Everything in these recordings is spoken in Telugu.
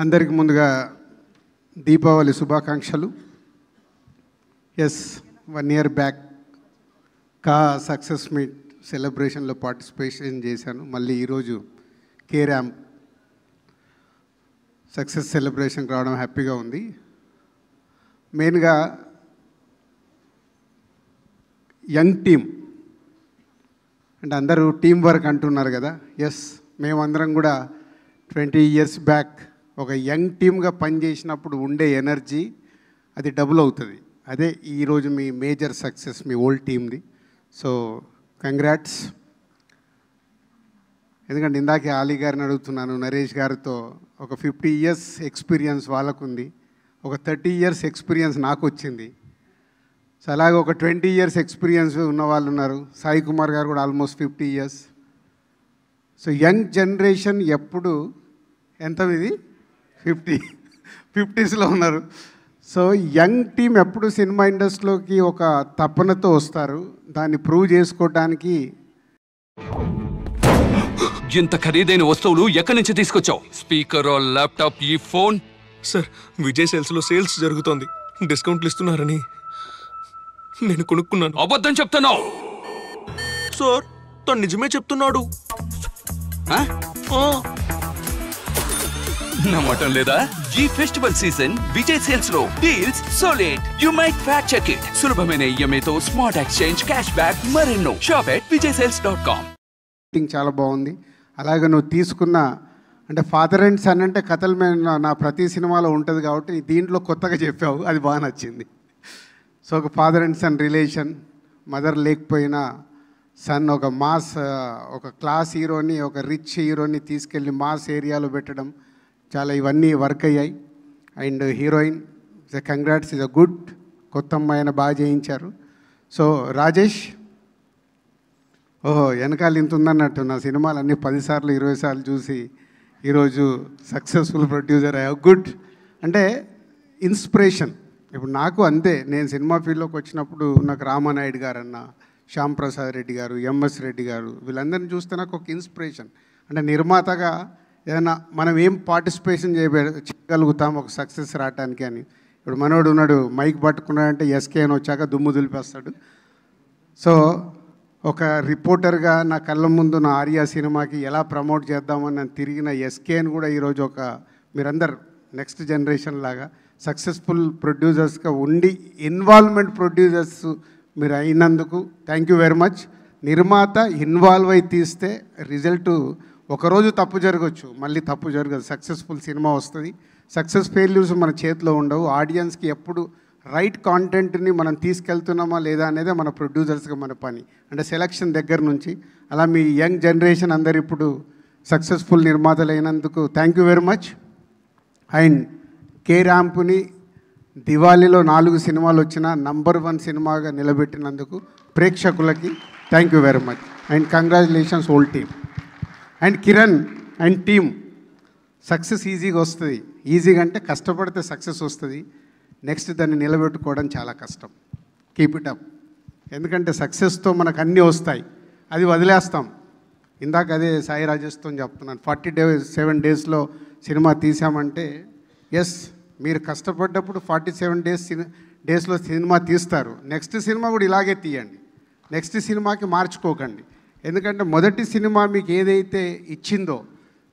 అందరికి ముందుగా దీపావళి శుభాకాంక్షలు. Yes, 1 year back success meet సెలబ్రేషన్లో పార్టిసిపేషన్ చేశాను. మళ్ళీ ఈరోజు కే-ర్యాంప్ సక్సెస్ సెలబ్రేషన్కి రావడం హ్యాపీగా ఉంది. మెయిన్గా యంగ్ టీమ్ అంటే అందరూ టీం వర్క్ అంటున్నారు కదా. ఎస్, మేమందరం కూడా 20 years బ్యాక్ ఒక యంగ్ టీమ్గా పనిచేసినప్పుడు ఉండే ఎనర్జీ అది డబుల్ అవుతుంది. అదే ఈరోజు మీ మేజర్ సక్సెస్ మీ ఓల్డ్ టీమ్ది. So congrats. ఎందుకంటే ఇందాకే ఆలీ గారిని అడుగుతున్నాను, నరేష్ గారితో ఒక 50 years ఎక్స్పీరియన్స్ వాళ్ళకుంది, ఒక 30 years ఎక్స్పీరియన్స్ నాకు వచ్చింది. సో అలాగే ఒక 20 years ఎక్స్పీరియన్స్ ఉన్న వాళ్ళు ఉన్నారు. సాయి కుమార్ గారు కూడా almost 50 years. So young generation ఎప్పుడు ఎంత ఇది 50s ఉన్నారు. సో యంగ్ టీం ఎప్పుడు సినిమా ఇండస్ట్రీలోకి ఒక తపనతో వస్తారు. దాన్ని ప్రూవ్ చేసుకోవడానికి ఇంత ఖరీదైన వస్తువులు ఎక్కడి నుంచి తీసుకొచ్చావు? స్పీకర్, ల్యాప్టాప్, ఈ ఫోన్? సార్, విజయ్ సేల్స్లో సేల్స్ జరుగుతోంది, డిస్కౌంట్లు ఇస్తున్నారని నేను కొనుక్కున్నాను. అబద్ధం చెప్తున్నావు సార్. తను నిజమే చెప్తున్నాడు. నమ్మటం లేదా? ఈ ఫెస్టివల్ సీజన్ విజయ్ సేల్స్ లో deals solid. You might fact check it. సులభమైన ఈఎంఐతో స్మార్ట్ ఎక్స్చేంజ్, క్యాష్ బ్యాక్, మరెన్నో. Shop at vijaySales.com. చాలా బాగుంది. అలాగే నువ్వు తీసుకున్న అంటే ఫాదర్ అండ్ సన్ అంటే కథల మీద నా ప్రతి సినిమాలో ఉంటుంది కాబట్టి దీంట్లో కొత్తగా చెప్పావు, అది బాగా నచ్చింది. సో ఒక father and son relation, mother లేకపోయినా సన్ ఒక మాస్, ఒక క్లాస్ హీరోని, ఒక రిచ్ హీరోని తీసుకెళ్ళి మాస్ ఏరియాలో పెట్టడం, చాలా ఇవన్నీ వర్క్ అయ్యాయి. And heroine congrats, is a good. కొత్త అమ్మాయిని బాగా చేయించారు. సో రాజేష్, ఓహో వెనకాల ఇంత ఉందన్నట్టు నా సినిమాలు అన్నీ 10 సార్లు 20 సార్లు చూసి ఈరోజు సక్సెస్ఫుల్ ప్రొడ్యూసర్ అయ్యా. గుడ్. అంటే ఇన్స్పిరేషన్. ఇప్పుడు నాకు అంతే, నేను సినిమా ఫీల్డ్లోకి వచ్చినప్పుడు నాకు రామానాయుడు గారు అన్న, శ్యామ్ ప్రసాద్ రెడ్డి గారు, ఎంఎస్ రెడ్డి గారు, వీళ్ళందరినీ చూస్తే నాకు ఒక ఇన్స్పిరేషన్. అంటే నిర్మాతగా ఏదైనా మనం ఏం పార్టిసిపేషన్ చేయగలుగుతాం ఒక సక్సెస్ రావటానికి అని. ఇప్పుడు మనోడు ఉన్నాడు, మైక్ పట్టుకున్నాడంటే ఎస్కే అని వచ్చాక దుమ్ము దులిపేస్తాడు. సో ఒక రిపోర్టర్గా నా కళ్ళ ముందు నా ఆర్యా సినిమాకి ఎలా ప్రమోట్ చేద్దామని నేను తిరిగిన ఎస్కేని కూడా ఈరోజు ఒక మీరందరు నెక్స్ట్ జనరేషన్ లాగా సక్సెస్ఫుల్ ప్రొడ్యూసర్స్గా ఉండి ఇన్వాల్వ్మెంట్ ప్రొడ్యూసర్స్ మీరు అయినందుకు థ్యాంక్ యూ వెరీ మచ్. నిర్మాత ఇన్వాల్వ్ అయి తీస్తే రిజల్ట్ ఒకరోజు తప్పు జరగచ్చు, మళ్ళీ తప్పు జరగదు. సక్సెస్ఫుల్ సినిమా వస్తుంది. సక్సెస్ ఫెయిల్యూర్స్ మన చేతిలో ఉండవు. ఆడియన్స్కి ఎప్పుడు రైట్ కాంటెంట్ని మనం తీసుకెళ్తున్నామా లేదా అనేదే మన ప్రొడ్యూసర్స్గా మన పని. అంటే సెలక్షన్ దగ్గర నుంచి అలా మీ యంగ్ జనరేషన్ అందరు ఇప్పుడు సక్సెస్ఫుల్ నిర్మాతలు అయినందుకు thank you very much. And కే-ర్యాంప్ని దివాళీలో 4 సినిమాలు వచ్చిన నంబర్ 1 సినిమాగా నిలబెట్టినందుకు ప్రేక్షకులకి thank you very much. And congratulations whole team. And Kiran and team, success ఈజీగా వస్తుంది. ఈజీగా అంటే కష్టపడితే సక్సెస్ వస్తుంది. నెక్స్ట్ దాన్ని నిలబెట్టుకోవడం చాలా కష్టం. Keep it up. ఎందుకంటే సక్సెస్తో మనకు అన్నీ వస్తాయి, అది వదిలేస్తాం. ఇందాక అదే సాయి రాజేష్తో చెప్తున్నాను, 47 daysలో సినిమా తీసామంటే ఎస్, మీరు కష్టపడ్డప్పుడు 47 daysలో సినిమా తీస్తారు. నెక్స్ట్ సినిమా కూడా ఇలాగే తీయండి. నెక్స్ట్ సినిమాకి మార్చుకోకండి. ఎందుకంటే మొదటి సినిమా మీకు ఏదైతే ఇచ్చిందో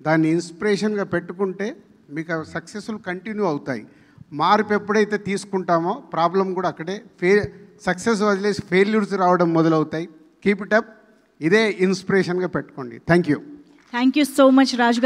దాన్ని ఇన్స్పిరేషన్గా పెట్టుకుంటే మీకు సక్సెస్ఫుల్ కంటిన్యూ అవుతాయి. మార్పు ఎప్పుడైతే తీసుకుంటామో ప్రాబ్లం కూడా అక్కడే సక్సెస్ వదిలేసి ఫెయిల్యూర్స్ రావడం మొదలవుతాయి. Keep it up. ఇదే ఇన్స్పిరేషన్గా పెట్టుకోండి. థ్యాంక్ యూ సో మచ్ రాజు గారు.